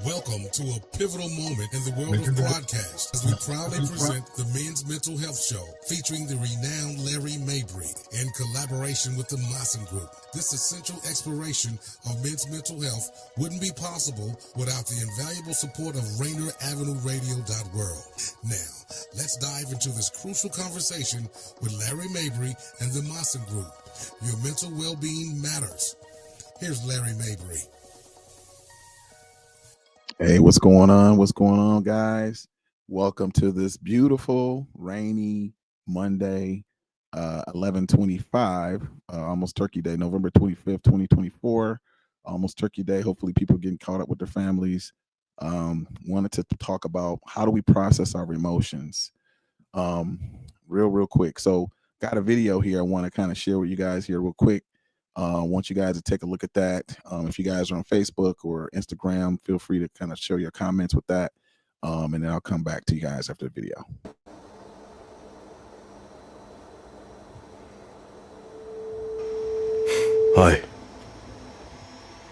Welcome to a pivotal moment in the world of broadcast as we proudly present the Men's Mental Health Show featuring the renowned Larry Mabry in collaboration with the Maassen Group. This essential exploration of men's mental health wouldn't be possible without the invaluable support of Rainier Avenue Radio World. Now, let's dive into this crucial conversation with Larry Mabry and the Maassen Group. Your mental well-being matters. Here's Larry Mabry. Hey, what's going on? What's going on, guys? Welcome to this beautiful, rainy Monday, 11/25, almost Turkey Day, November 25th, 2024, almost Turkey Day. Hopefully people getting caught up with their families. Wanted to talk about how do we process our emotions real quick. So got a video here I want to kind of share with you guys here real quick. Want you guys to take a look at that. If you guys are on Facebook or Instagram, feel free to kind of share your comments with that. And then I'll come back to you guys after the video. Hi.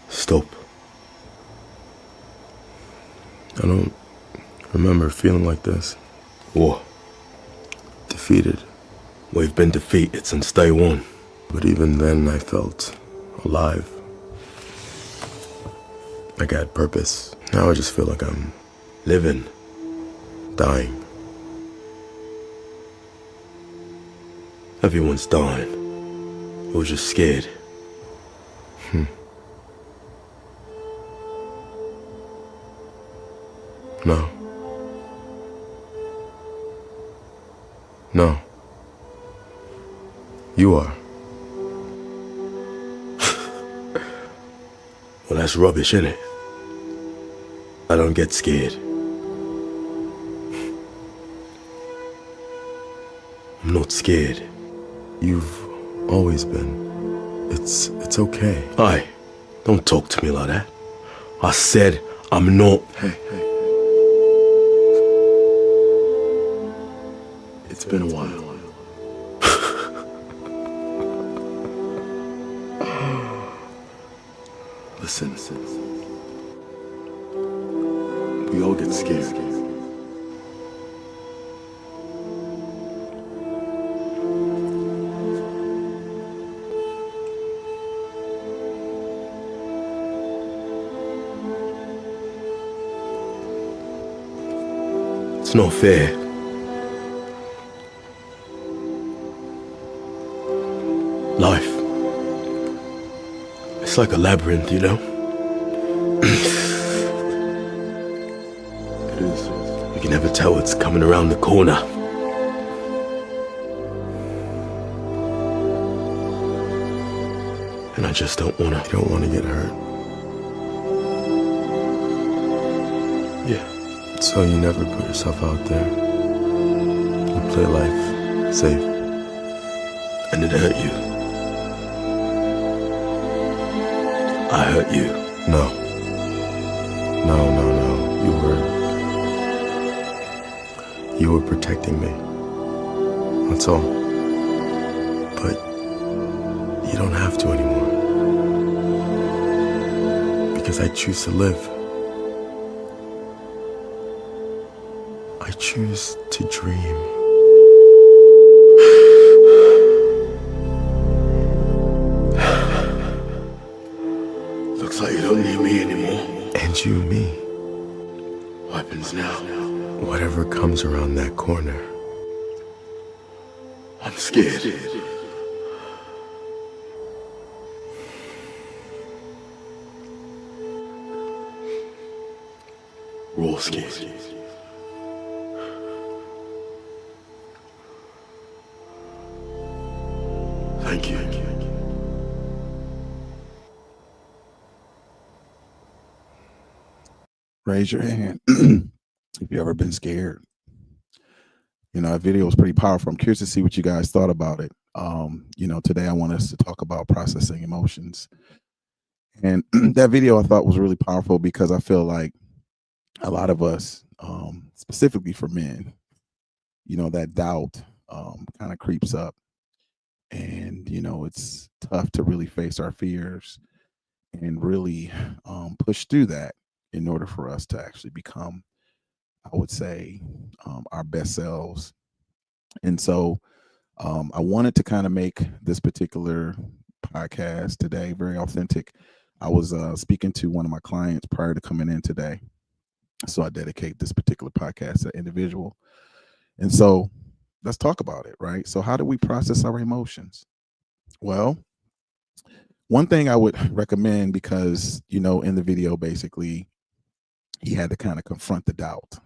Stop. I don't remember feeling like this. War. Defeated. We've been defeated since day one. But even then I felt alive. Like I had purpose. Now I just feel like I'm living, dying. Everyone's dying. We're just scared. No. No. You are. Well, that's rubbish, innit? I don't get scared. I'm not scared. You've always been. It's okay. Hi. Don't talk to me like that. I said I'm not. Hey. It's been a while. Listen. We all get scared. It's not fair. Life. It's like a labyrinth, you know? It is. You can never tell what's coming around the corner. And I just don't wanna. You don't wanna get hurt. Yeah. So you never put yourself out there. You play life safe. And it hurt you. I hurt you. No. You were protecting me. That's all. But you don't have to anymore. Because I choose to live. I choose to dream. Looks like you don't need me anymore. And you me. What happens now? Whatever comes around that corner. I'm scared. We're all scared. Thank you. Raise your hand if you've ever been scared. You know, that video was pretty powerful. I'm curious to see what you guys thought about it. Today I want us to talk about processing emotions. And that video I thought was really powerful because I feel like a lot of us, specifically for men, that doubt kind of creeps up. And, it's tough to really face our fears and really push through that. in order for us to actually become, I would say, our best selves. And so I wanted to kind of make this particular podcast today very authentic. I was speaking to one of my clients prior to coming in today. So I dedicate this particular podcast to an individual. And so let's talk about it, right? So how do we process our emotions? Well, one thing I would recommend, because, in the video, basically, he had to kind of confront the doubt,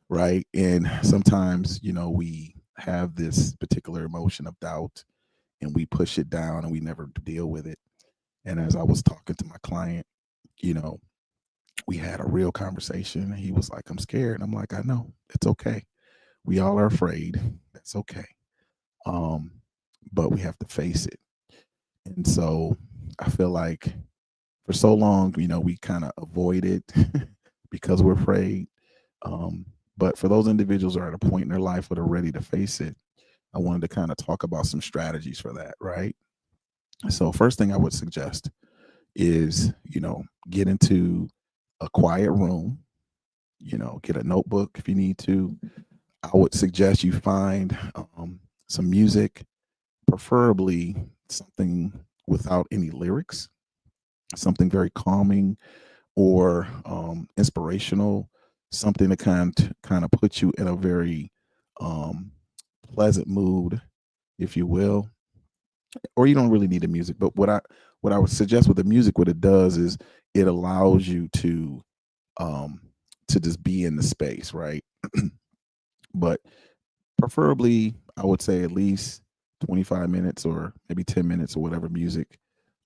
right? And sometimes, we have this particular emotion of doubt and we push it down and we never deal with it. And as I was talking to my client, we had a real conversation, and he was like, I'm scared. And I'm like, I know, it's okay. We all are afraid. That's okay. But we have to face it. And so I feel like for so long, we kind of avoid it because we're afraid. But for those individuals who are at a point in their life where they're ready to face it, I wanted to kind of talk about some strategies for that, right? So first thing I would suggest is, get into a quiet room, get a notebook if you need to. I would suggest you find some music, preferably something without any lyrics, something very calming or inspirational, something to kind of put you in a very pleasant mood, if you will. Or you don't really need the music, but what I would suggest with the music, what it does is it allows you to just be in the space, right? But preferably, I would say at least 25 minutes or maybe 10 minutes or whatever music.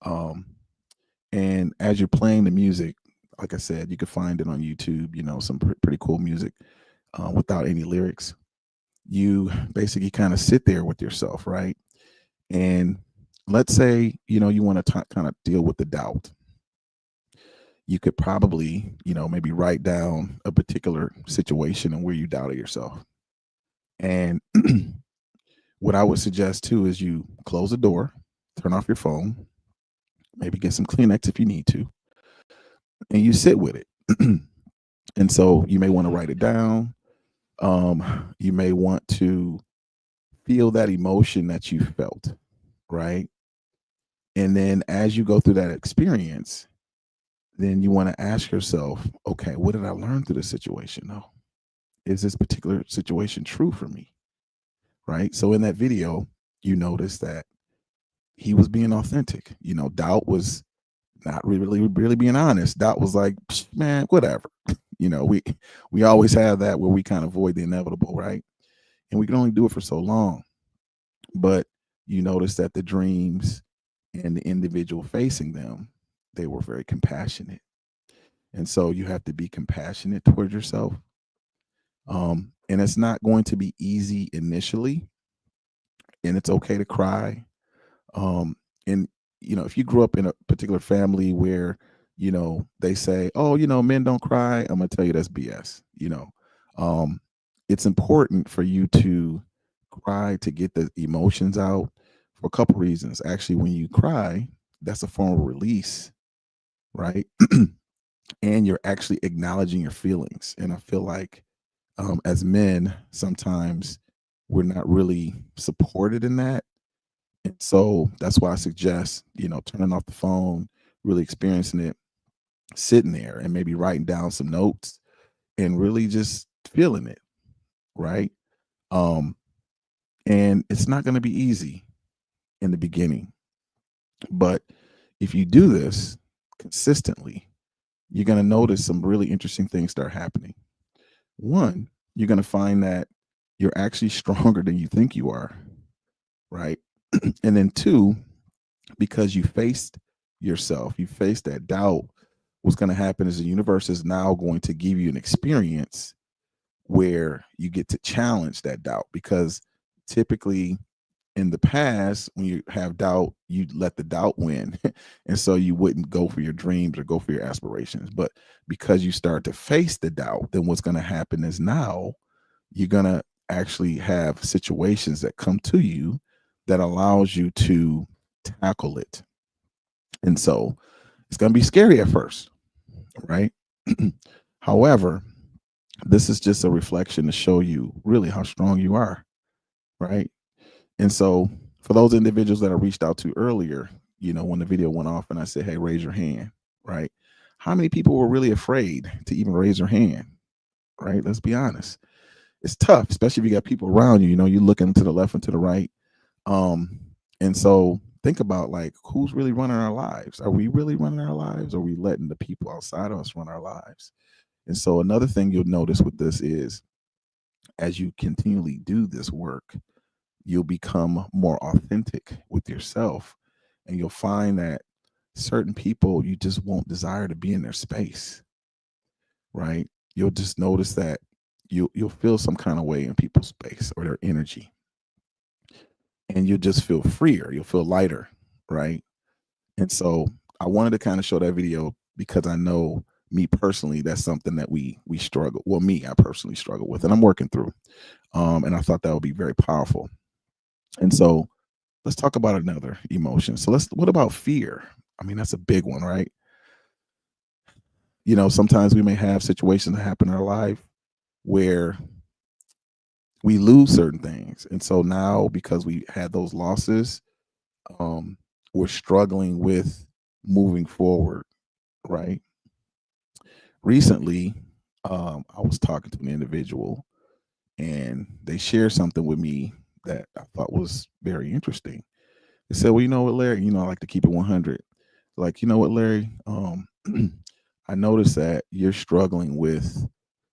And as you're playing the music, like I said, you can find it on YouTube, some pretty cool music without any lyrics. You basically kind of sit there with yourself, right? And let's say, you want to kind of deal with the doubt. You could probably, maybe write down a particular situation and where you doubted yourself. And what I would suggest too is you close the door, turn off your phone, maybe get some Kleenex if you need to, and you sit with it. And so you may want to write it down. You may want to feel that emotion that you felt, right? And then as you go through that experience, then you want to ask yourself, okay, what did I learn through this situation? No, is this particular situation true for me? Right? So in that video, you notice that he was being authentic. Doubt was not really being honest. Doubt was like, man, whatever. We always have that where we kind of avoid the inevitable, right? And we can only do it for so long. But you notice that the dreams and the individual facing them, they were very compassionate. And so you have to be compassionate towards yourself. And it's not going to be easy initially. And it's okay to cry. And if you grew up in a particular family where, they say, oh, men don't cry, I'm gonna tell you that's BS. It's important for you to cry to get the emotions out for a couple reasons. Actually, when you cry, that's a form of release, right? And you're actually acknowledging your feelings. And I feel like as men, sometimes we're not really supported in that. And so that's why I suggest, turning off the phone, really experiencing it, sitting there and maybe writing down some notes and really just feeling it, right? And it's not going to be easy in the beginning. But if you do this consistently, you're going to notice some really interesting things start happening. One, you're going to find that you're actually stronger than you think you are, right? And then two, because you faced yourself, you faced that doubt, what's going to happen is the universe is now going to give you an experience where you get to challenge that doubt. Because typically in the past, when you have doubt, you let the doubt win. And so you wouldn't go for your dreams or go for your aspirations. But because you start to face the doubt, then what's going to happen is now you're going to actually have situations that come to you that allows you to tackle it. And so it's going to be scary at first, right? However, this is just a reflection to show you really how strong you are, right? And so for those individuals that I reached out to earlier, when the video went off and I said, hey, raise your hand, right? How many people were really afraid to even raise their hand, right? Let's be honest. It's tough, especially if you got people around you, you're looking to the left and to the right. And so think about, like, who's really running our lives? Are we really running our lives? Or are we letting the people outside of us run our lives? And so another thing you'll notice with this is, as you continually do this work, you'll become more authentic with yourself, and you'll find that certain people, you just won't desire to be in their space, right? You'll just notice that you'll feel some kind of way in people's space or their energy, and you'll just feel freer, you'll feel lighter, right? And so I wanted to kind of show that video because I know, me personally, that's something that we struggle. Well, I personally struggle with, and I'm working through. And I thought that would be very powerful. And so let's talk about another emotion. So what about fear? I mean, that's a big one, right? Sometimes we may have situations that happen in our life where we lose certain things. And so now, because we had those losses, we're struggling with moving forward, right? Recently, I was talking to an individual, and they shared something with me that I thought was very interesting. They said, well, you know what, Larry, I like to keep it 100. Like, you know what, Larry, I noticed that you're struggling with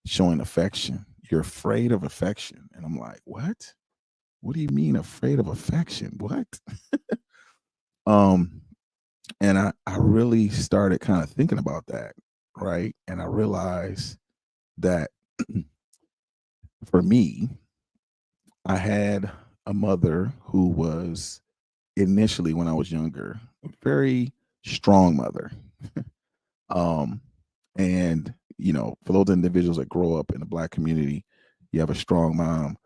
showing affection. You're afraid of affection. And I'm like, what? What do you mean afraid of affection? What? And I really started kind of thinking about that, right? And I realized that for me, I had a mother who was, initially when I was younger, a very strong mother. And for those individuals that grow up in the Black community, you have a strong mom.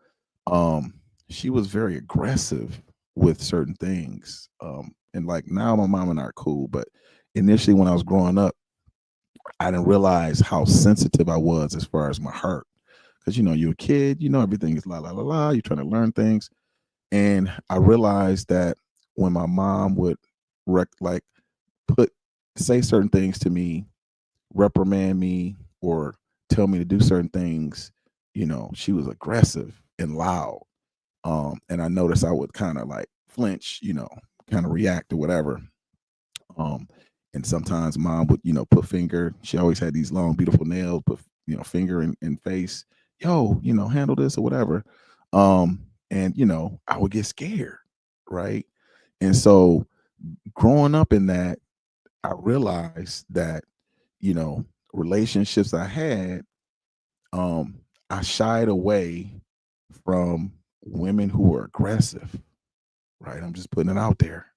She was very aggressive with certain things. And like, now my mom and I are cool, but initially when I was growing up, I didn't realize how sensitive I was as far as my heart. Because you're a kid, everything is la la la la. You're trying to learn things. And I realized that when my mom would say certain things to me, reprimand me, or tell me to do certain things, she was aggressive and loud. And I noticed I would kind of like flinch, kind of react or whatever. And sometimes mom would, put finger. She always had these long, beautiful nails, put, finger in face. Yo, handle this or whatever. And I would get scared, right? And so growing up in that, I realized that, relationships I had, I shied away from women who were aggressive, right? I'm just putting it out there,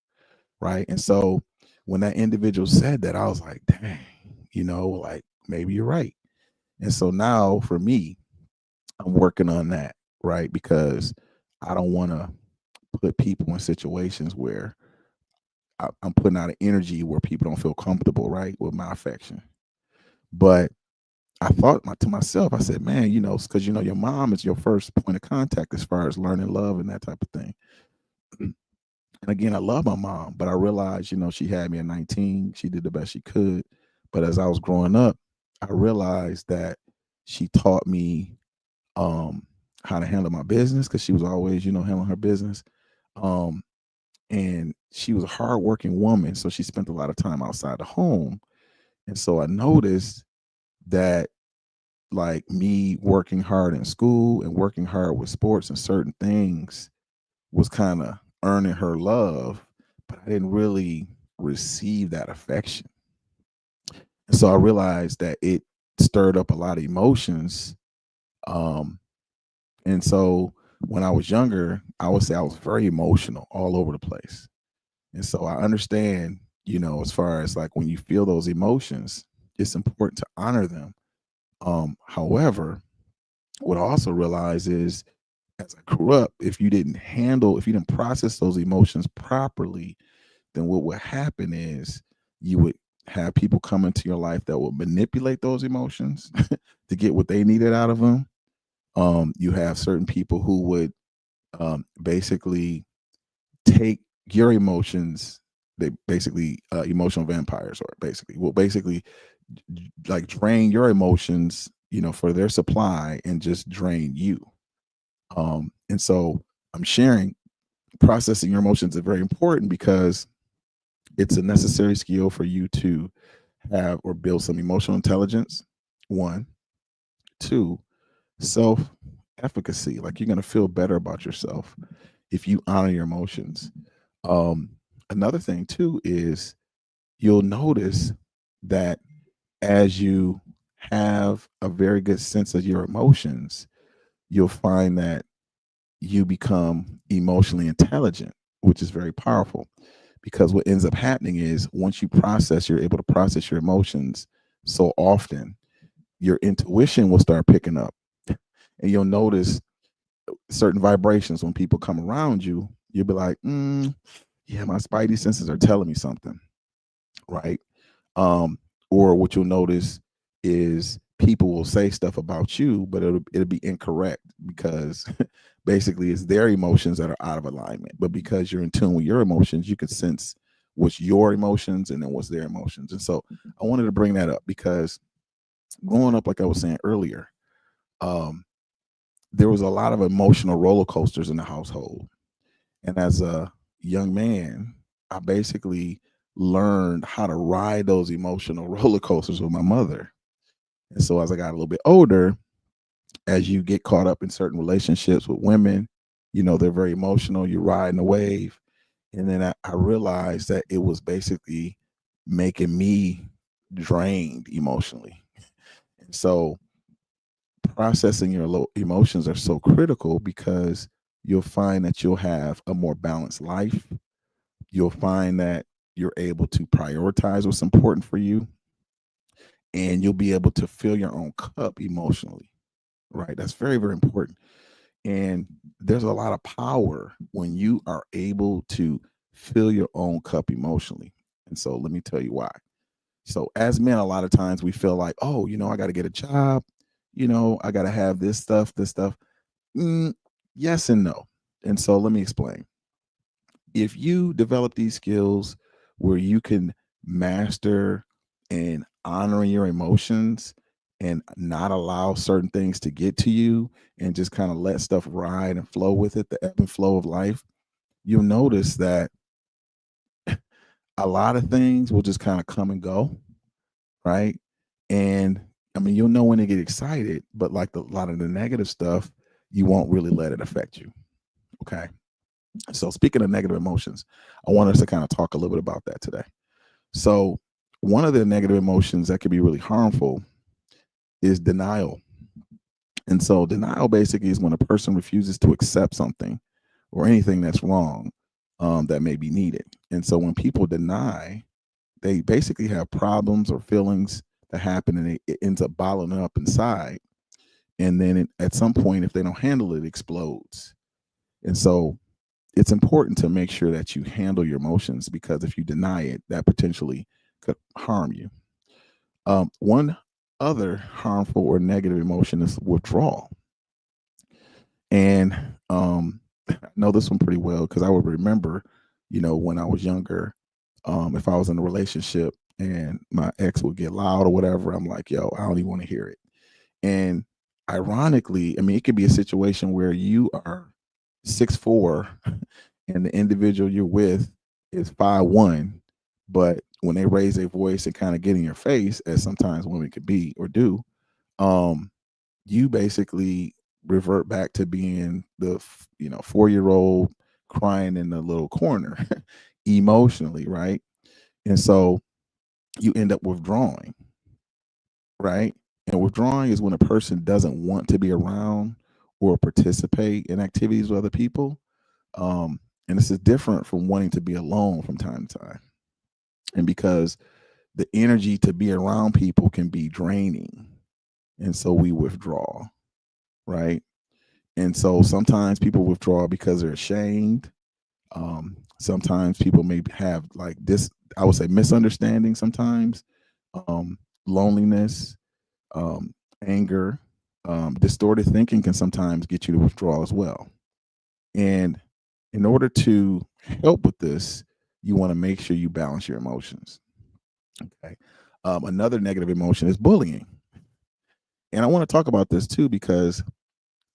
right? And so when that individual said that, I was like, dang, like, maybe you're right. And so now for me, I'm working on that, right? Because I don't want to put people in situations where I'm putting out an energy where people don't feel comfortable, right, with my affection. But I thought to myself, I said, man, because your mom is your first point of contact as far as learning love and that type of thing. And again, I love my mom, but I realized, she had me at 19. She did the best she could. But as I was growing up, I realized that she taught me how to handle my business, because she was always, handling her business. And she was a hardworking woman, so she spent a lot of time outside the home. And so I noticed that, like, me working hard in school and working hard with sports and certain things was kind of earning her love, but I didn't really receive that affection. And so I realized that it stirred up a lot of emotions. And so when I was younger, I would say I was very emotional all over the place. And so I understand, as far as like when you feel those emotions, it's important to honor them. However, what I also realized is, as I grew up, if you didn't process those emotions properly, then what would happen is you would have people come into your life that will manipulate those emotions to get what they needed out of them. You have certain people who would basically take your emotions. They basically emotional vampires, or basically like drain your emotions, for their supply, and just drain you. And so I'm sharing processing your emotions is very important because it's a necessary skill for you to have or build some emotional intelligence. One, two, self efficacy. Like, you're going to feel better about yourself if you honor your emotions. Another thing too is you'll notice that as you have a very good sense of your emotions, you'll find that you become emotionally intelligent, which is very powerful, because what ends up happening is once you're able to process your emotions so often, your intuition will start picking up, and you'll notice certain vibrations when people come around you. You'll be like, yeah, my spidey senses are telling me something, right? Or what you'll notice is people will say stuff about you, but it'll be incorrect, because basically it's their emotions that are out of alignment. But because you're in tune with your emotions, you can sense what's your emotions and then what's their emotions. And so I wanted to bring that up because growing up, like I was saying earlier, there was a lot of emotional roller coasters in the household. And as a young man, I basically learned how to ride those emotional roller coasters with my mother. And so as I got a little bit older, as you get caught up in certain relationships with women, they're very emotional, you're riding the wave. And then I realized that it was basically making me drained emotionally. And so processing your emotions are so critical, because you'll find that you'll have a more balanced life. You'll find that you're able to prioritize what's important for you, and you'll be able to fill your own cup emotionally, right? That's very, very important. And there's a lot of power when you are able to fill your own cup emotionally. And so let me tell you why. So as men, a lot of times we feel like, oh, I got to get a job, I got to have this stuff. Yes and no. And so let me explain. If you develop these skills where you can master and honoring your emotions and not allow certain things to get to you, and just kind of let stuff ride and flow with it, the ebb and flow of life, you'll notice that a lot of things will just kind of come and go, right? And I mean, you'll know when to get excited, but like a lot of the negative stuff, you won't really let it affect you. Okay. So speaking of negative emotions, I want us to kind of talk a little bit about that today. So one of the negative emotions that can be really harmful is denial. And so denial basically is when a person refuses to accept something or anything that's wrong, that may be needed. And so when people deny, they basically have problems or feelings that happen, and it ends up bottling up inside. And then at some point, if they don't handle it, it explodes. And so it's important to make sure that you handle your emotions, because if you deny it, that potentially could harm you. One other harmful or negative emotion is withdrawal. And I know this one pretty well, because I would remember, when I was younger, if I was in a relationship and my ex would get loud or whatever, I'm like, yo, I don't even want to hear it. And ironically, I mean, it could be a situation where you are 6'4" and the individual you're with is 5'1", but when they raise their voice and kind of get in your face, as sometimes women could be or do, you basically revert back to being the 4-year-old crying in the little corner emotionally, right? And so you end up withdrawing, right? And withdrawing is when a person doesn't want to be around or participate in activities with other people. And this is different from wanting to be alone from time to time. And because the energy to be around people can be draining. And so we withdraw, right? And so sometimes people withdraw because they're ashamed. Sometimes people may have like this, I would say, misunderstanding sometimes, loneliness, anger, distorted thinking can sometimes get you to withdraw as well. And in order to help with this, you want to make sure you balance your emotions. Okay. Another negative emotion is bullying. And I want to talk about this too, because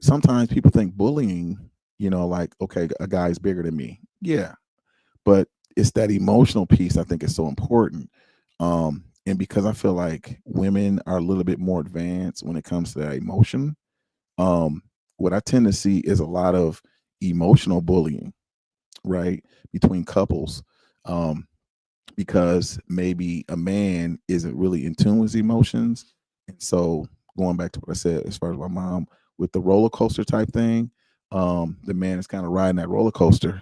sometimes people think bullying, like, okay, a guy's bigger than me. Yeah. But it's that emotional piece I think is so important. And because I feel like women are a little bit more advanced when it comes to that emotion, what I tend to see is a lot of emotional bullying, right, between couples. Because maybe a man isn't really in tune with his emotions. And so, going back to what I said as far as my mom with the roller coaster type thing, the man is kind of riding that roller coaster,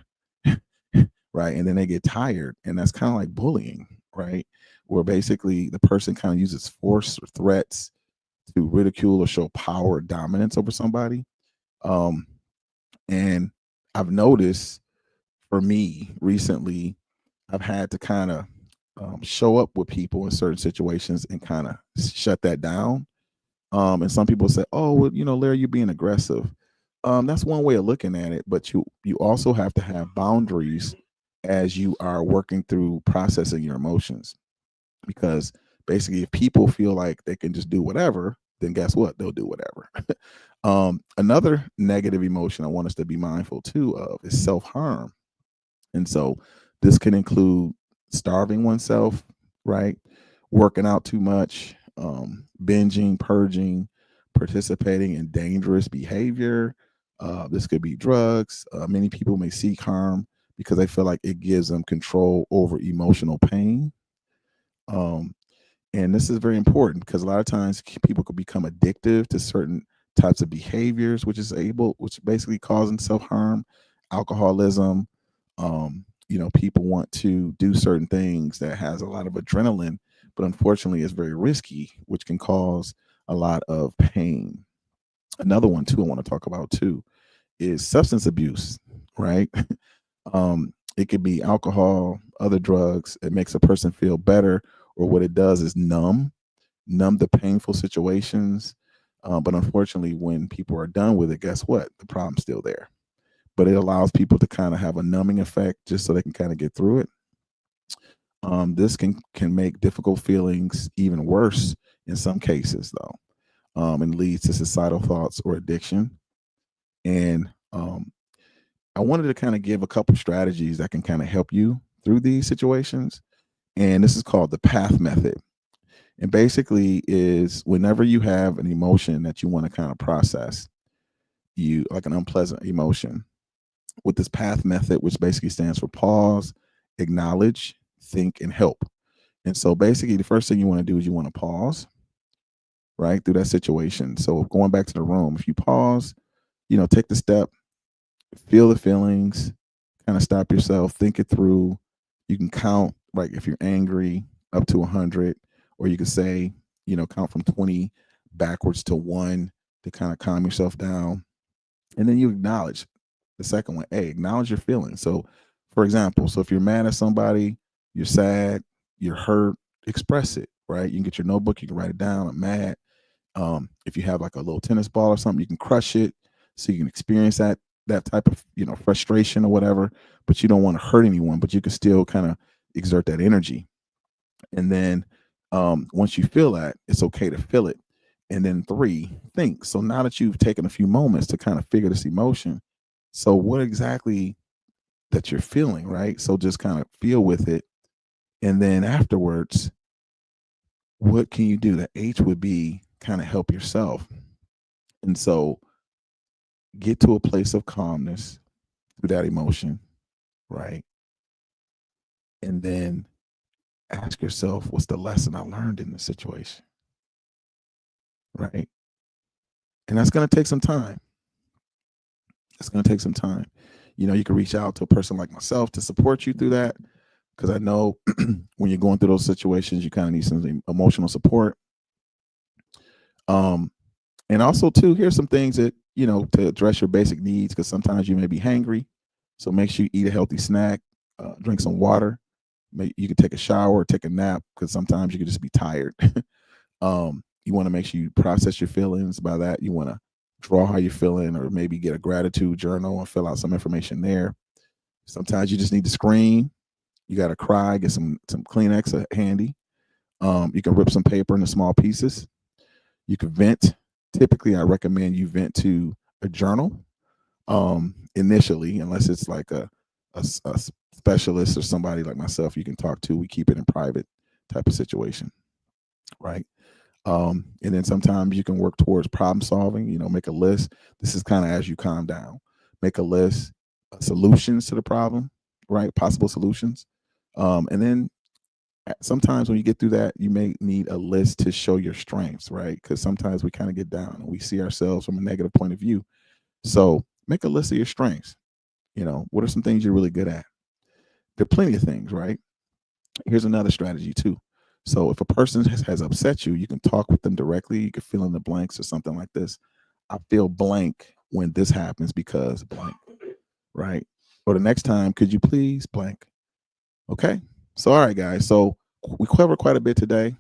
right? And then they get tired. And that's kind of like bullying, right? Where basically the person kind of uses force or threats to ridicule or show power or dominance over somebody. Um, and I've noticed for me recently, I've had to kind of show up with people in certain situations and kind of shut that down. And some people say, "Oh, well, Larry, you're being aggressive." That's one way of looking at it, but you also have to have boundaries as you are working through processing your emotions. Because basically, if people feel like they can just do whatever, then guess what? They'll do whatever. Another negative emotion I want us to be mindful too of is self harm. And so this can include starving oneself, right? Working out too much, binging, purging, participating in dangerous behavior. This could be drugs. Many people may seek harm because they feel like it gives them control over emotional pain. Um, and this is very important because a lot of times people could become addictive to certain types of behaviors, which basically causing self harm, alcoholism. People want to do certain things that has a lot of adrenaline, but unfortunately is very risky, which can cause a lot of pain. Another one too I want to talk about too is substance abuse, right? It could be alcohol, other drugs. It makes a person feel better, or what it does is numb the painful situations. But unfortunately, when people are done with it, guess what? The problem's still there. But it allows people to kind of have a numbing effect just so they can kind of get through it. This can make difficult feelings even worse in some cases, though, and leads to suicidal thoughts or addiction. And I wanted to kind of give a couple strategies that can kind of help you through these situations. And this is called the PATH method. And basically is whenever you have an emotion that you want to kind of process, you like an unpleasant emotion, with this PATH method, which basically stands for pause, acknowledge, think, and help. And so basically the first thing you want to do is you want to pause, right, through that situation. So going back to the room, if you pause, take the step, feel the feelings, kind of stop yourself, think it through. You can count, like if you're angry, up to 100, or you could say, count from 20 backwards to 1 to kind of calm yourself down. And then you acknowledge the second one. A, acknowledge your feelings. So, for example, if you're mad at somebody, you're sad, you're hurt, express it, right? You can get your notebook, you can write it down. I'm mad. If you have like a little tennis ball or something, you can crush it so you can experience that type of frustration or whatever. But you don't want to hurt anyone, but you can still kind of exert that energy. And then once you feel that, it's okay to feel it. And then 3, think. So now that you've taken a few moments to kind of figure this emotion, so what exactly that you're feeling, right? So just kind of feel with it. And then afterwards, what can you do? The H would be kind of help yourself. And so get to a place of calmness through that emotion, right? And then ask yourself, what's the lesson I learned in this situation, right? And that's going to take some time. It's going to take some time. You can reach out to a person like myself to support you through that, because I know when you're going through those situations, you kind of need some emotional support. And also, too, here's some things that, to address your basic needs, because sometimes you may be hangry. So make sure you eat a healthy snack, drink some water. You can take a shower, take a nap, because sometimes you can just be tired. You want to make sure you process your feelings. By that, you want to draw how you're feeling, or maybe get a gratitude journal and fill out some information there. Sometimes you just need to scream. You got to cry, get some Kleenex handy. You can rip some paper into small pieces. You can vent. Typically, I recommend you vent to a journal initially, unless it's like a specialist or somebody like myself you can talk to. We keep it in private type of situation, right? And then sometimes you can work towards problem solving, make a list. This is kind of as you calm down. Make a list of solutions to the problem, right? Possible solutions. And then sometimes when you get through that, you may need a list to show your strengths, right? Because sometimes we kind of get down and we see ourselves from a negative point of view. So make a list of your strengths. What are some things you're really good at? There are plenty of things, right? Here's another strategy too. So if a person has upset you, you can talk with them directly. You can fill in the blanks or something like this. I feel blank when this happens because blank, right? Or the next time, could you please blank? Okay. So, all right, guys. So we covered quite a bit today.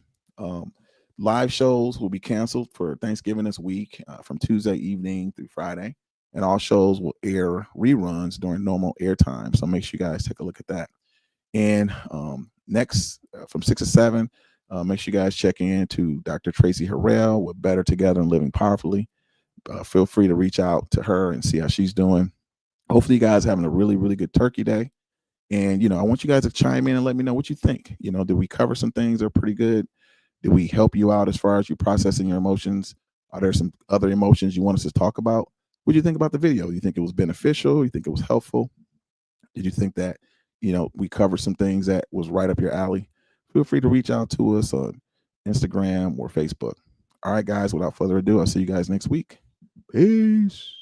Live shows will be canceled for Thanksgiving this week from Tuesday evening through Friday. And all shows will air reruns during normal airtime. So make sure you guys take a look at that. And next, from 6 to 7, make sure you guys check in to Dr. Tracy Harrell with Better Together and Living Powerfully. Feel free to reach out to her and see how she's doing. Hopefully you guys are having a really, really good Turkey Day. And, I want you guys to chime in and let me know what you think. Did we cover some things that are pretty good? Did we help you out as far as you processing your emotions? Are there some other emotions you want us to talk about? What do you think about the video? You think it was beneficial? You think it was helpful? Did you think that, we covered some things that was right up your alley? Feel free to reach out to us on Instagram or Facebook. All right, guys, without further ado, I'll see you guys next week. Peace.